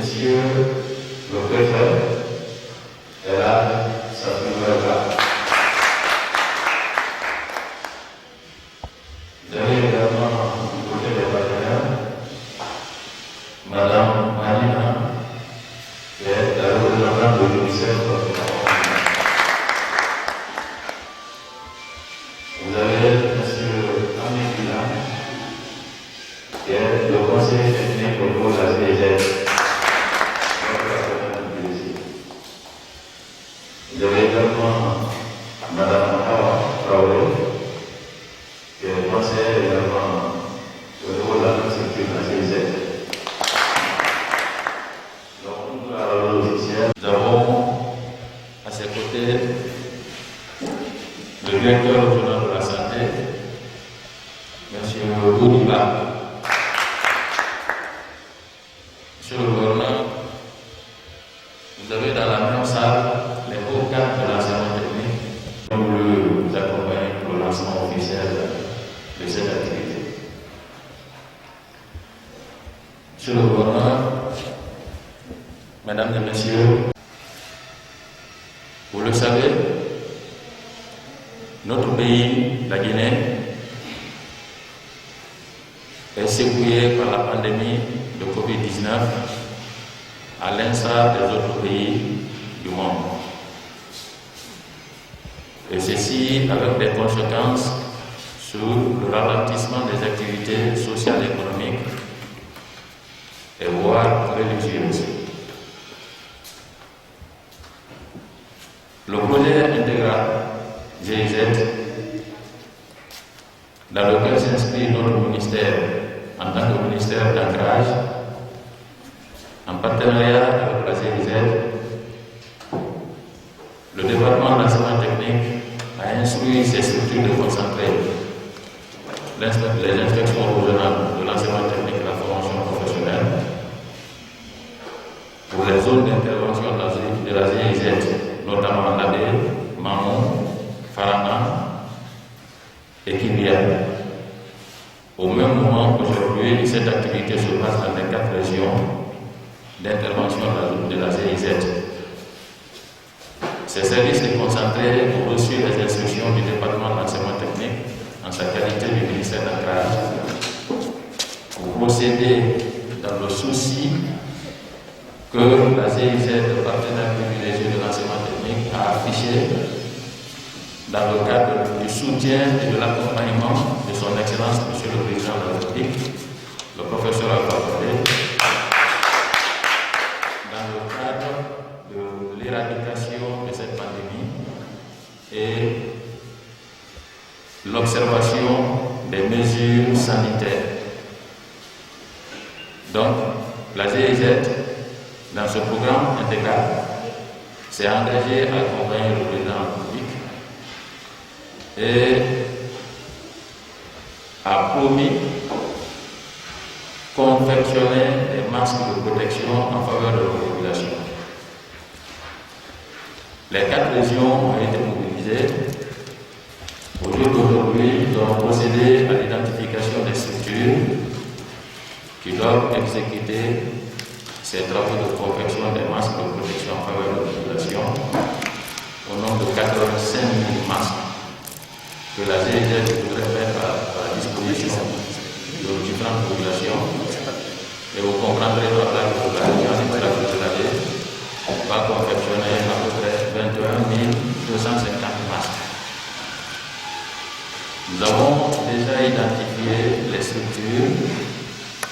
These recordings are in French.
Monsieur le préfet est là, sa figure est là. Vous avez également du côté des partenaires, Madame Marina, qui est la représentante de l'UNICEF. Vous avez M. Ami Guillain, qui est le conseiller technique au niveau de la CIZ. Vous avez également Mme Awa Traoré, qui est conseillère également au niveau de la structure de la CIZ. Donc, nous avons à ses côtés le directeur régional de la santé, M. Boudiba. Monsieur le gouverneur, vous avez dans la même salle les hauts cadres de l'enseignement technique. Nous voulons vous accompagner pour le lancement officiel de cette activité. Monsieur le gouverneur, mesdames et messieurs, vous le savez, notre pays, la Guinée, est secoué par la pandémie de Covid-19 à l'instar des autres pays du monde. Et ceci avec des conséquences sur le ralentissement des activités sociales et économiques et voire religieuses. Le projet intégral GIZ, dans lequel s'inscrit notre ministère en tant que ministère d'ancrage, en partenariat avec la GIZ, le département de l'enseignement technique a instruit ses structures de concentrer les inspections régionales de l'enseignement technique et de la formation professionnelle pour les zones d'intervention de la GIZ, notamment Labé, Mamon, Farana et Kimbia. Au même moment qu'aujourd'hui, cette activité se passe dans les 4 régions d'intervention de la GIZ. Ces services déconcentrés ont reçu les instructions du département de l'enseignement technique en sa qualité du ministère d'ancrage pour procéder dans le souci que la GIZ, le partenaire privilégié de l'enseignement technique, a affiché dans le cadre du soutien et de l'accompagnement de son Excellence, Monsieur le Président de la République, le professeur Alpha Condé, dans le cadre de l'éradication de cette pandémie et l'observation des mesures sanitaires. Donc, la GIZ, dans ce programme intégral, s'est engagée à accompagner le président de la République et a promis confectionner des masques de protection en faveur de la population. Les 4 régions ont été mobilisées. Au jour d'aujourd'hui, nous avons procédé à l'identification des structures qui doivent exécuter ces travaux de confection des masques de protection en faveur de la population au nombre de 85 000 masques que la GIZ voudrait mettre à la disposition de différentes populations. Et vous comprendrez par là que la région administrative de la ville va confectionner à peu près 21 250 masques. Nous avons déjà identifié les structures.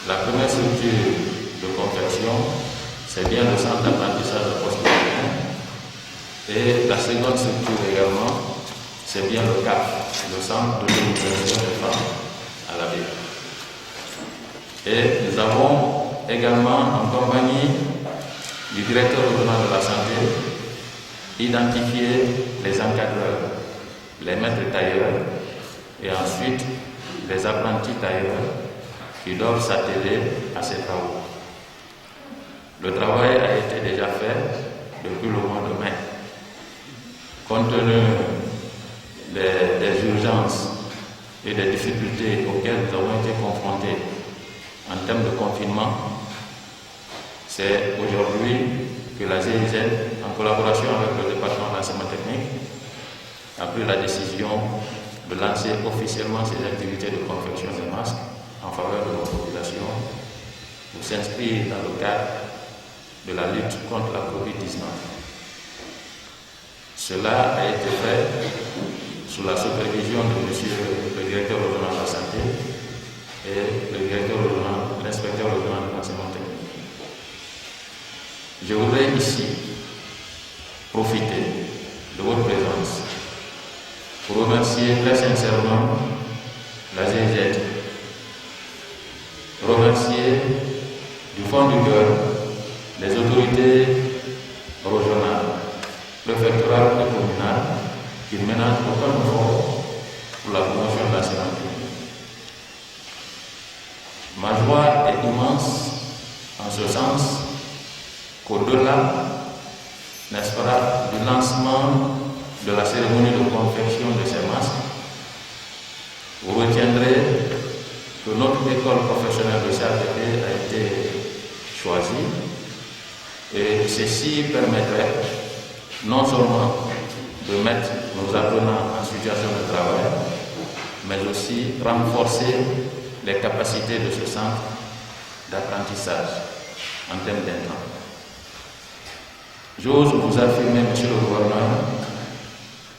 La première structure de confection, c'est bien le centre d'apprentissage de post-bac. Et la seconde structure également, c'est bien le CAP, le centre de l'éducation des femmes à la ville. Et nous avons également, en compagnie du directeur régional de la santé, identifié les encadreurs, les maîtres tailleurs et ensuite les apprentis tailleurs qui doivent s'atteler à ces travaux. Le travail a été déjà fait depuis le mois de mai. Compte tenu des urgences et des difficultés auxquelles nous avons été confrontés en termes de confinement, C'est aujourd'hui que la GIZ, en collaboration avec le département d'enseignement technique, a pris la décision de lancer officiellement ses activités de confection de masques en faveur de nos populations pour s'inscrire dans le cadre de la lutte contre la COVID-19. Cela a été fait sous la supervision de monsieur le directeur régional de la santé et l'inspecteur régional de l'enseignement technique. Je voudrais ici profiter de votre présence pour remercier très sincèrement la GIZ, remercier du fond du cœur les autorités régionales, préfectorales et communales qui ménagent aucun effort pour la promotion de l'enseignement technique. Ma joie est immense en ce sens qu'au-delà, n'est-ce pas, du lancement de la cérémonie de confection de ces masques, vous retiendrez que notre école professionnelle de CAPP a été choisie et ceci permettrait non seulement de mettre nos apprenants en situation de travail, mais aussi renforcer les capacités de ce centre d'apprentissage en termes d'intrants. J'ose vous affirmer, monsieur le gouverneur,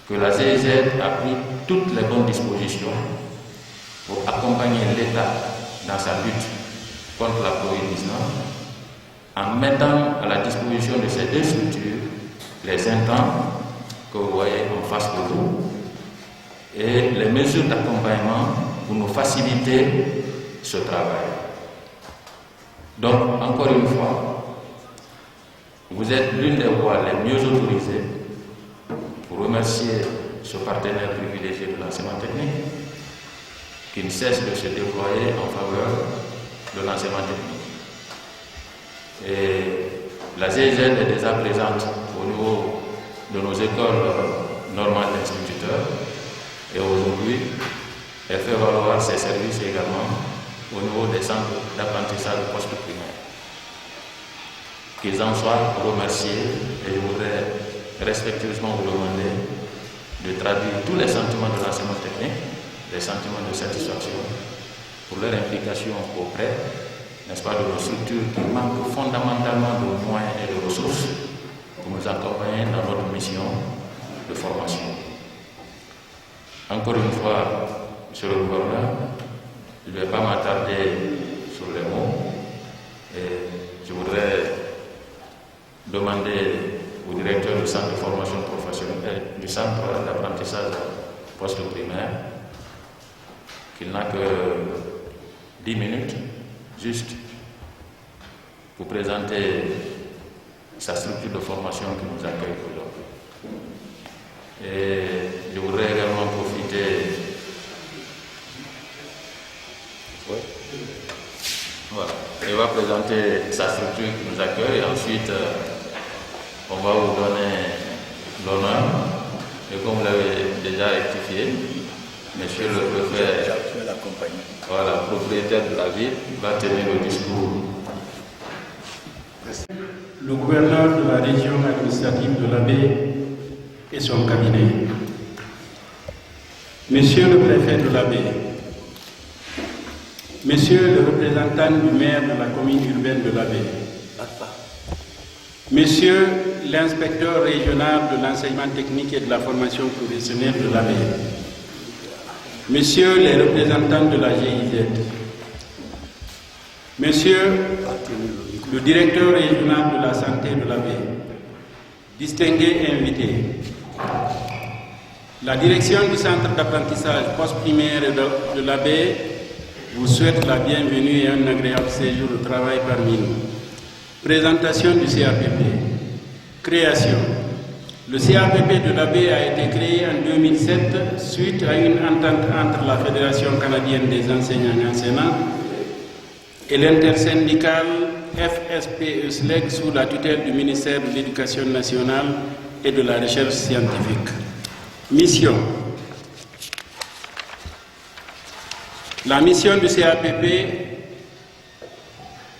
que la GIZ a pris toutes les bonnes dispositions pour accompagner l'État dans sa lutte contre la COVID-19 en mettant à la disposition de ces deux structures les intrants que vous voyez en face de vous et les mesures d'accompagnement pour nous faciliter ce travail. Donc, encore une fois, vous êtes l'une des voies les mieux autorisées pour remercier ce partenaire privilégié de l'enseignement technique qui ne cesse de se déployer en faveur de l'enseignement technique. Et la GIZ est déjà présente au niveau de nos écoles normales d'instituteurs et aujourd'hui, elle fait valoir ses services également au niveau des centres d'apprentissage post-primaire. Qu'ils en soient remerciés et je voudrais respectueusement vous demander de traduire tous les sentiments de l'enseignement technique, les sentiments de satisfaction pour leur implication auprès, n'est-ce pas, de nos structures qui manquent fondamentalement de moyens et de ressources pour nous accompagner dans notre mission de formation. Encore une fois, monsieur le gouverneur, je ne vais pas m'attarder sur les mots et je voudrais demander au directeur du centre de formation professionnelle, du centre d'apprentissage post-primaire, qu'il n'a que 10 minutes, juste, pour présenter sa structure de formation qui nous accueille aujourd'hui. Et je voudrais également profiter. Ouais. Voilà. Il va présenter sa structure qui nous accueille et ensuite on va vous donner l'honneur. Et comme vous l'avez déjà rectifié, monsieur le préfet, voilà, propriétaire de la ville, va tenir le discours. Le gouverneur de la région administrative de l'Abbé et son cabinet, monsieur le préfet de l'Abbé, monsieur le représentant du maire de la commune urbaine de l'Abbé, monsieur l'inspecteur régional de l'enseignement technique et de la formation professionnelle de l'Abbé, messieurs les représentants de la GIZ, monsieur le directeur régional de la santé de l'Abbé, distingués invités, la direction du centre d'apprentissage post-primaire de l'Abbé vous souhaite la bienvenue et un agréable séjour au travail parmi nous. Présentation du CAPP. Création. Le CAPP de l'Abbé a été créé en 2007 suite à une entente entre la Fédération canadienne des enseignants et enseignantes et l'intersyndicale FSPE-SLEG sous la tutelle du ministère de l'Éducation nationale et de la recherche scientifique. Mission. La mission du CAPP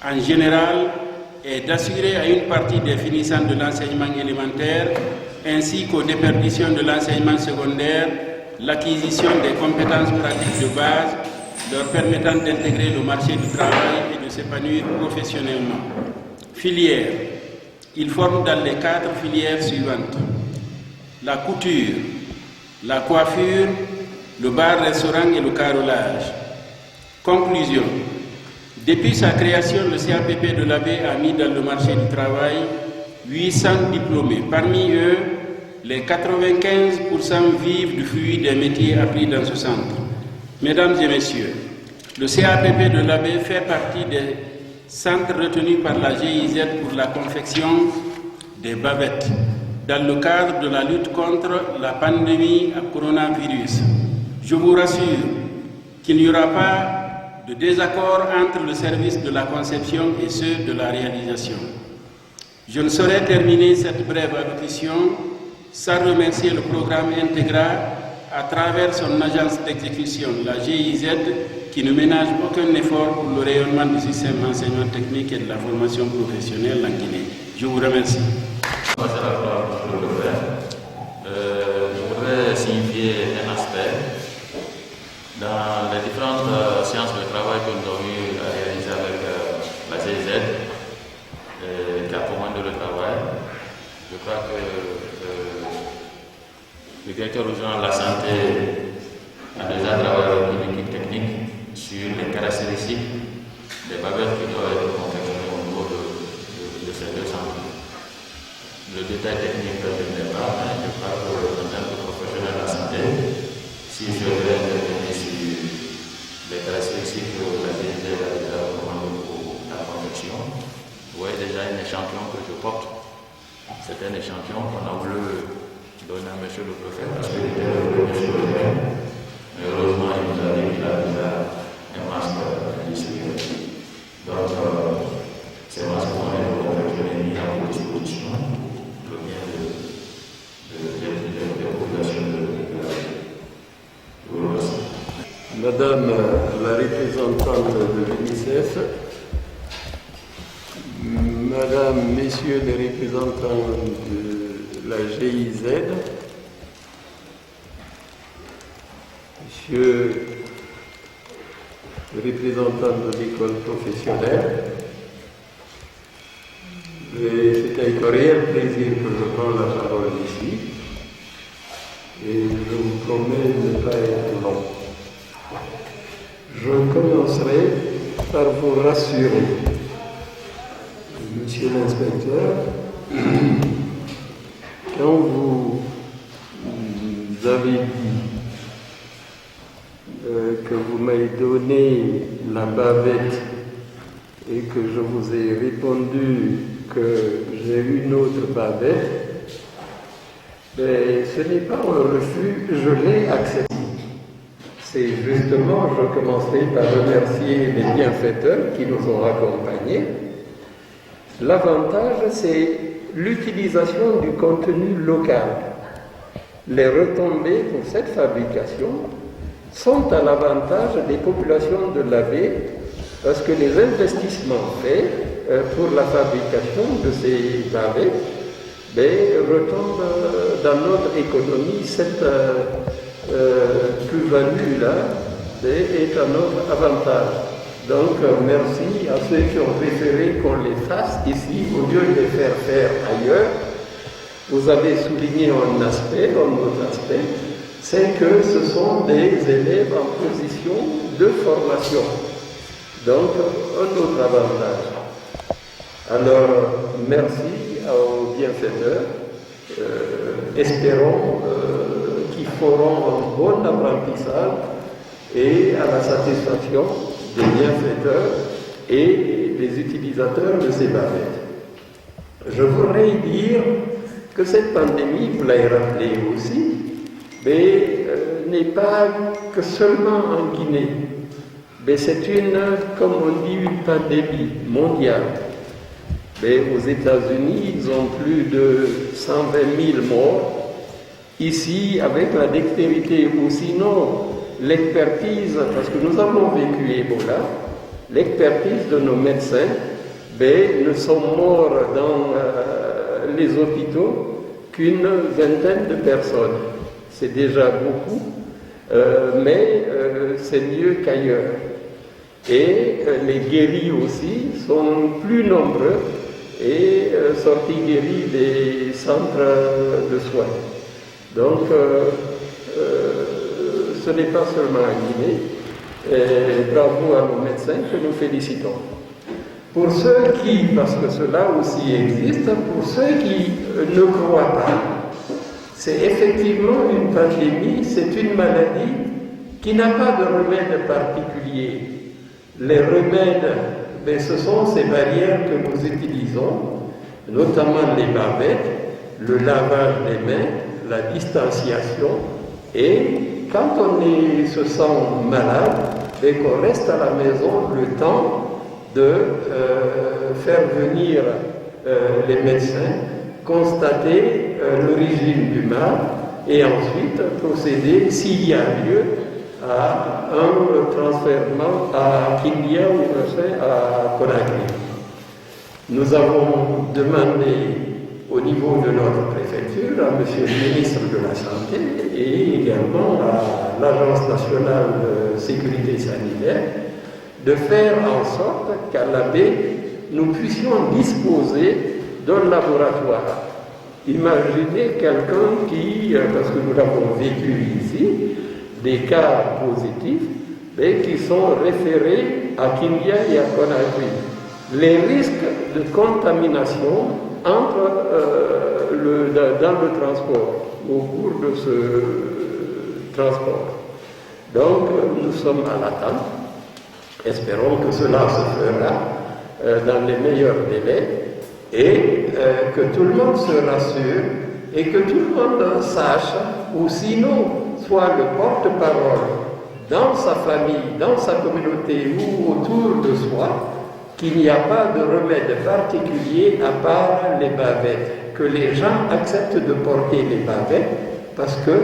en général est d'assurer à une partie des finissants de l'enseignement élémentaire ainsi qu'aux déperditions de l'enseignement secondaire l'acquisition des compétences pratiques de base leur permettant d'intégrer le marché du travail et de s'épanouir professionnellement. Filières. Ils forment dans les 4 filières suivantes: la couture, la coiffure, le bar-restaurant et le carrelage. Conclusion. Depuis sa création, le CAPP de l'AB a mis dans le marché du travail 800 diplômés. Parmi eux, les 95% vivent du fruit des métiers appris dans ce centre. Mesdames et messieurs, le CAPP de l'AB fait partie des centres retenus par la GIZ pour la confection des bavettes dans le cadre de la lutte contre la pandémie à coronavirus. Je vous rassure qu'il n'y aura pas de désaccord entre le service de la conception et ceux de la réalisation. Je ne saurais terminer cette brève allocution sans remercier le programme Integra à travers son agence d'exécution, la GIZ, qui ne ménage aucun effort pour le rayonnement du système d'enseignement technique et de la formation professionnelle en Guinée. Je vous remercie. Je voudrais signifier un aspect. Dans les différentes séances de travail que nous avons eu à réaliser avec la GIZ, qui a commandé le travail, je crois que le directeur régional de la santé a déjà travaillé avec une équipe technique sur les caractéristiques des bavettes qui doivent être confectionnées au niveau de ces 2 centres. Le détail technique, je ne l'ai pas, mais je crois qu'en tant que professionnel de la santé, si je vais intervenir sur les caractéristiques que la GIZ a déjà recommandées pour la confection, vous voyez déjà un échantillon que je porte. C'est un échantillon qu'on a voulu donner à monsieur le préfet parce qu'il était le monsieur le préfet. Mais heureusement, il nous a dit qu'il a déjà un masque distribué. Donc, ces masques vont être confectionnés mis à vos dispositions pour le bien des populations de la ville. Madame la représentante de l'UNICEF, Madame, Messieurs les représentants de la GIZ, Monsieur le représentant de l'école professionnelle, c'est avec un réel plaisir que je prends la parole ici et je vous promets de ne pas être long. Je commencerai par vous rassurer. Monsieur l'inspecteur, quand vous avez dit que vous m'avez donné la bavette et que je vous ai répondu que j'ai une autre bavette, mais ce n'est pas un refus, je l'ai accepté. C'est justement, je commencerai par remercier les bienfaiteurs qui nous ont accompagnés. L'avantage, c'est l'utilisation du contenu local. Les retombées pour cette fabrication sont à l'avantage des populations de la baie parce que les investissements faits pour la fabrication de ces bavettes retombent dans notre économie. Cette plus-value-là est à notre avantage. Donc, merci à ceux qui ont préféré qu'on les fasse ici au lieu de les faire ailleurs. Vous avez souligné un autre aspect, c'est que ce sont des élèves en position de formation. Donc, un autre avantage. Alors, merci aux bienfaiteurs. Espérons qu'ils feront un bon apprentissage et à la satisfaction des bienfaiteurs et des utilisateurs de ces bavettes. Je voudrais dire que cette pandémie, vous l'avez rappelé aussi, n'est pas que seulement en Guinée, mais c'est comme on dit, une pandémie mondiale. Mais aux États-Unis, ils ont plus de 120 000 morts. Ici, avec la dextérité ou sinon l'expertise, parce que nous avons vécu Ebola, l'expertise de nos médecins, ne sont morts dans les hôpitaux qu'une vingtaine de personnes. C'est déjà beaucoup, mais c'est mieux qu'ailleurs. Et les guéris aussi sont plus nombreux et sortis guéris des centres de soins. Donc, ce n'est pas seulement à Guinée. Et bravo à nos médecins que nous félicitons. Pour ceux qui, parce que cela aussi existe, pour ceux qui ne croient pas, c'est effectivement une pandémie, c'est une maladie qui n'a pas de remède particulier. Les remèdes, ce sont ces barrières que nous utilisons, notamment les bavettes, le lavage des mains, la distanciation, et quand on se sent malade, et qu'on reste à la maison le temps de faire venir les médecins, constater l'origine du mal et ensuite procéder, s'il y a lieu, à un transfèrement à Kindia ou à Conakry. Nous avons demandé au niveau de notre préfecture à M. le ministre de la Santé et également à l'Agence nationale de sécurité sanitaire de faire en sorte qu'à la baie, nous puissions disposer d'un laboratoire. Imaginez quelqu'un qui, parce que nous l'avons vécu ici, des cas positifs, mais qui sont référés à Kindia et à Conakry. Les risques de contamination dans le transport, au cours de ce transport. Donc, nous sommes à l'attente. Espérons que cela se fera dans les meilleurs délais et que tout le monde se rassure et que tout le monde sache, ou sinon soit le porte-parole dans sa famille, dans sa communauté ou autour de soi, qu'il n'y a pas de remède particulier à part les bavettes, que les gens acceptent de porter les bavettes parce que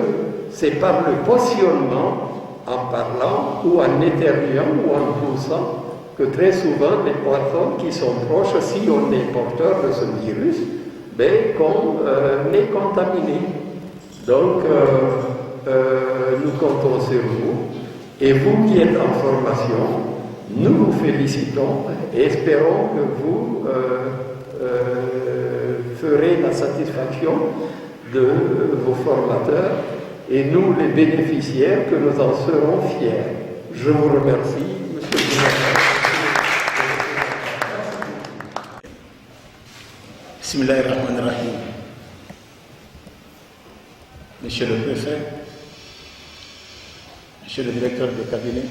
c'est par le potionnement, en parlant ou en éternuant ou en toussant, que très souvent les personnes qui sont proches, si on est porteur de ce virus, qu'on est contaminé. Donc, nous comptons sur vous. Et vous qui êtes en formation, nous vous félicitons et espérons que vous ferez la satisfaction de vos formateurs et nous, les bénéficiaires, que nous en serons fiers. Je vous remercie, Monsieur le Président. Bismillahirrahmanirrahim. Monsieur le préfet, Monsieur le directeur de cabinet,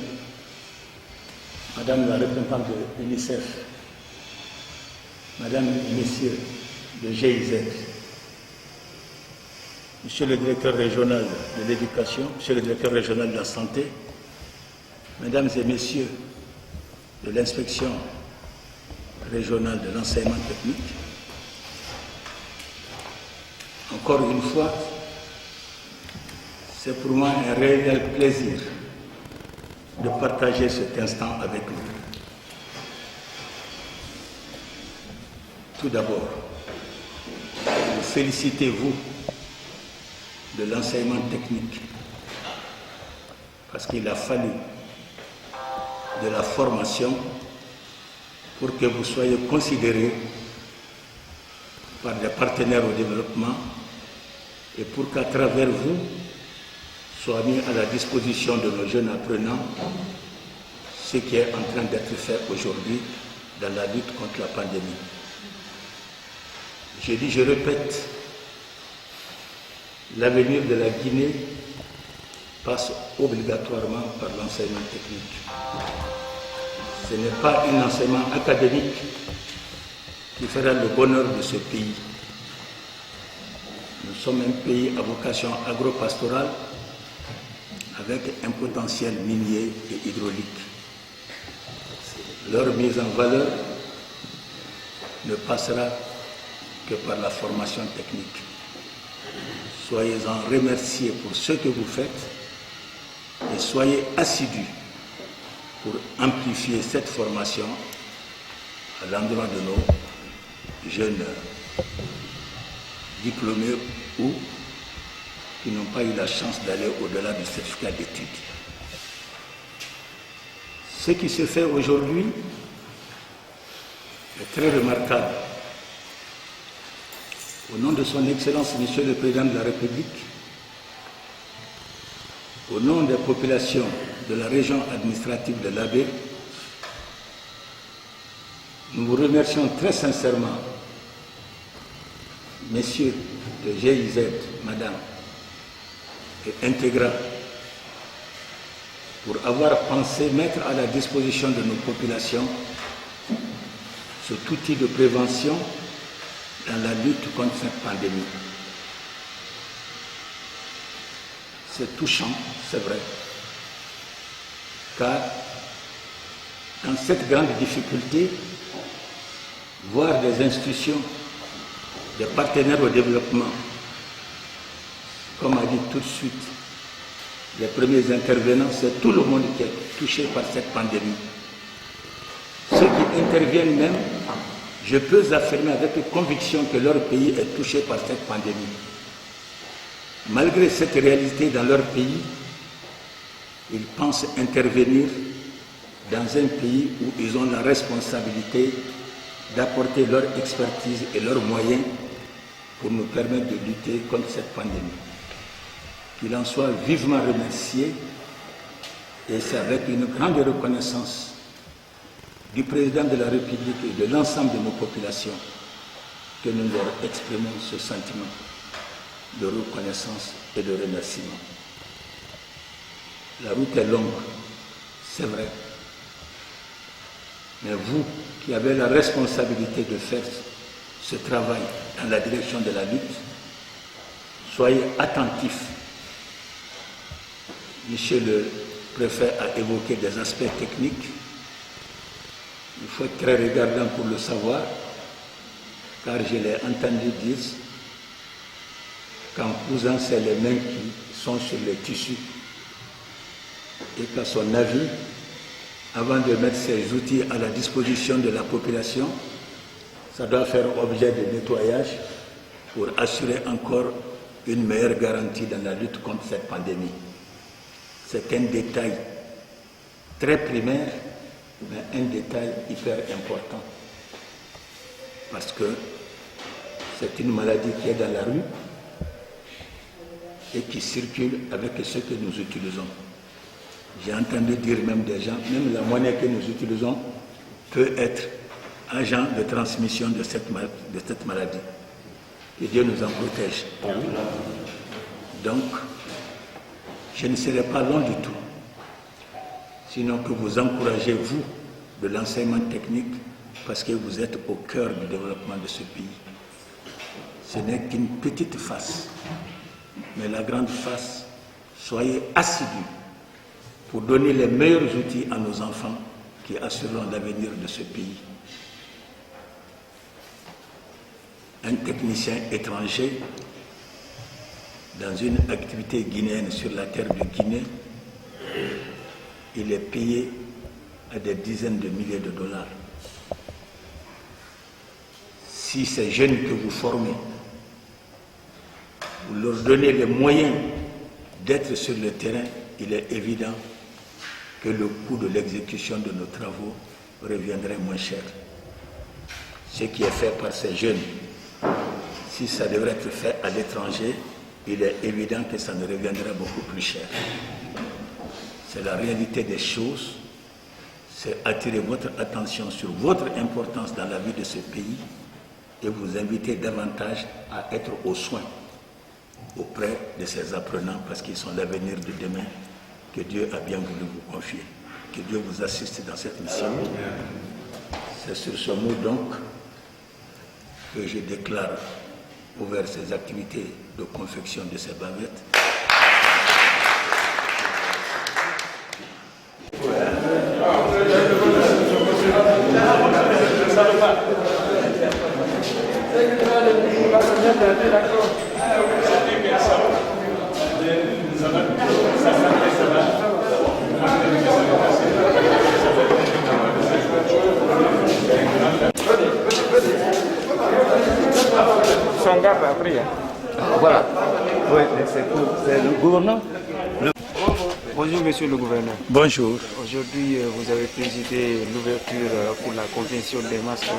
Madame la représentante de l'UNICEF, Madame et Messieurs de GIZ, Monsieur le directeur régional de l'éducation, Monsieur le directeur régional de la santé, Mesdames et Messieurs de l'inspection régionale de l'enseignement technique, encore une fois, c'est pour moi un réel plaisir de partager cet instant avec vous. Tout d'abord, vous félicitez-vous de l'enseignement technique, parce qu'il a fallu de la formation pour que vous soyez considérés par des partenaires au développement et pour qu'à travers vous soit mis à la disposition de nos jeunes apprenants ce qui est en train d'être fait aujourd'hui dans la lutte contre la pandémie. Je dis, je répète, l'avenir de la Guinée passe obligatoirement par l'enseignement technique. Ce n'est pas un enseignement académique qui fera le bonheur de ce pays. Nous sommes un pays à vocation agro-pastorale avec un potentiel minier et hydraulique. Leur mise en valeur ne passera que par la formation technique. Soyez-en remerciés pour ce que vous faites et soyez assidus pour amplifier cette formation à l'endroit de nos jeunes diplômés ou qui n'ont pas eu la chance d'aller au-delà du certificat d'études. Ce qui se fait aujourd'hui est très remarquable. Au nom de son Excellence, Monsieur le Président de la République, au nom des populations de la région administrative de l'Abbé, nous vous remercions très sincèrement, messieurs de GIZ, madame, et Integra, pour avoir pensé mettre à la disposition de nos populations cet outil de prévention dans la lutte contre cette pandémie. C'est touchant, c'est vrai, car dans cette grande difficulté, voir des institutions, des partenaires au développement, comme a dit tout de suite les premiers intervenants, c'est tout le monde qui est touché par cette pandémie. Ceux qui interviennent même, je peux affirmer avec conviction que leur pays est touché par cette pandémie. Malgré cette réalité dans leur pays, ils pensent intervenir dans un pays où ils ont la responsabilité d'apporter leur expertise et leurs moyens pour nous permettre de lutter contre cette pandémie. Qu'il en soit vivement remercié, et c'est avec une grande reconnaissance du Président de la République et de l'ensemble de nos populations que nous leur exprimons ce sentiment de reconnaissance et de remerciement. La route est longue, c'est vrai, mais vous qui avez la responsabilité de faire ce travail dans la direction de la lutte, soyez attentifs. Monsieur le préfet a évoqué des aspects techniques. Il faut être très regardant pour le savoir, car je l'ai entendu dire qu'en cousant, c'est les mains qui sont sur les tissus. Et qu'à son avis, avant de mettre ces outils à la disposition de la population, ça doit faire objet de nettoyage pour assurer encore une meilleure garantie dans la lutte contre cette pandémie. C'est un détail très primaire, mais un détail hyper important. Parce que c'est une maladie qui est dans la rue et qui circule avec ce que nous utilisons. J'ai entendu dire même des gens, même la monnaie que nous utilisons peut être agent de transmission de cette maladie. Que Dieu nous en protège. Donc, je ne serai pas long du tout, sinon que vous encouragez, vous, de l'enseignement technique, parce que vous êtes au cœur du développement de ce pays. Ce n'est qu'une petite face, mais la grande face, soyez assidus pour donner les meilleurs outils à nos enfants qui assureront l'avenir de ce pays. Un technicien étranger dans une activité guinéenne sur la terre de Guinée, il est payé à des dizaines de milliers de dollars. Si ces jeunes que vous formez, vous leur donnez les moyens d'être sur le terrain, il est évident que le coût de l'exécution de nos travaux reviendrait moins cher. Ce qui est fait par ces jeunes, si ça devrait être fait à l'étranger, il est évident que ça ne reviendrait beaucoup plus cher. C'est la réalité des choses, c'est attirer votre attention sur votre importance dans la vie de ce pays et vous inviter davantage à être aux soins auprès de ces apprenants parce qu'ils sont l'avenir de demain que Dieu a bien voulu vous confier. Que Dieu vous assiste dans cette mission. C'est sur ce mot donc que je déclare ouvert ces activités de confection de ces bavettes. son garde après. Hein. Voilà. Oui, c'est le gouverneur. Bonjour Monsieur le gouverneur. Bonjour. Aujourd'hui, vous avez présidé l'ouverture pour la confection des masques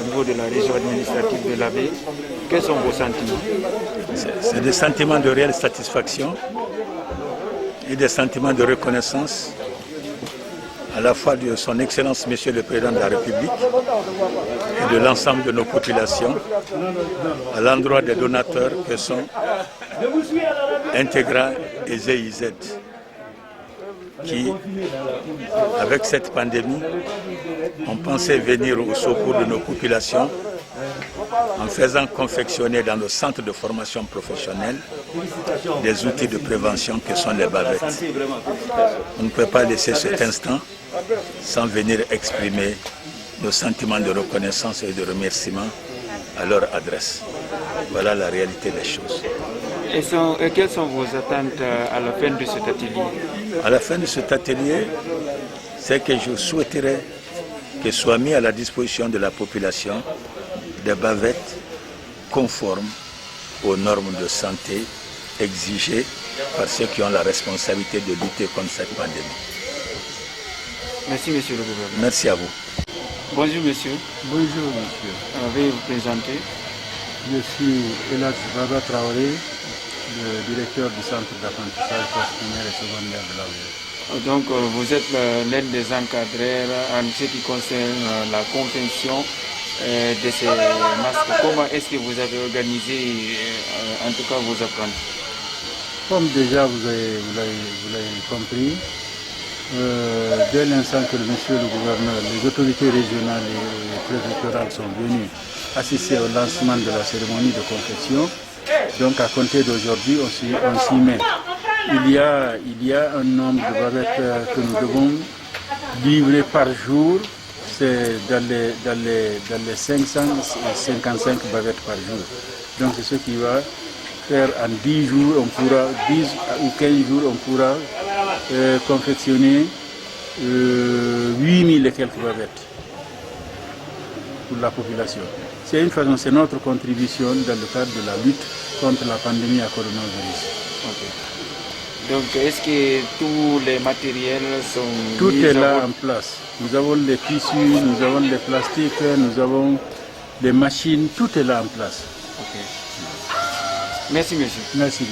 au niveau de la région administrative de l'Abbé. Quels sont vos sentiments? C'est des sentiments de réelle satisfaction et des sentiments de reconnaissance à la fois de son Excellence Monsieur le Président de la République et de l'ensemble de nos populations à l'endroit des donateurs que sont Integra et GIZ qui, avec cette pandémie, ont pensé venir au secours de nos populations en faisant confectionner dans nos centres de formation professionnelle des outils de prévention que sont les bavettes. On ne peut pas laisser cet instant sans venir exprimer nos sentiments de reconnaissance et de remerciement à leur adresse. Voilà la réalité des choses. Et quelles sont vos attentes à la fin de cet atelier? À la fin de cet atelier, c'est que je souhaiterais que soient mis à la disposition de la population des bavettes conformes aux normes de santé exigées par ceux qui ont la responsabilité de lutter contre cette pandémie. Merci Monsieur le gouverneur. Merci à vous. Bonjour Monsieur. Bonjour Monsieur. Veuillez vous présenter. Je suis Elad Baba Traoré, le directeur du centre d'apprentissage primaire et secondaire de l'Abbé. Donc vous êtes l'un des encadreurs en ce qui concerne la confection de ces masques. Comment est-ce que vous avez organisé en tout cas vos apprentis? Comme déjà vous l'avez compris, dès l'instant que monsieur le gouverneur, les autorités régionales et préfectorales sont venues assister au lancement de la cérémonie de confection, donc à compter d'aujourd'hui on s'y met. Il y a un nombre de bavettes que nous devons livrer par jour, c'est dans les 555 bavettes par jour. Donc c'est ce qui va faire en 10 jours, 10 ou 15 jours, on pourra confectionner 8000 et quelques bavettes pour la population. C'est une façon, c'est notre contribution dans le cadre de la lutte contre la pandémie à coronavirus. Okay. Donc, est-ce que tous les matériels sont... Tout est là en place. Nous avons les tissus, nous avons les plastiques, nous avons les machines, tout est là en place. Okay. Merci, monsieur. Merci.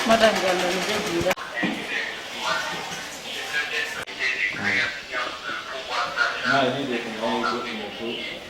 Madame Gallo, Ah, il est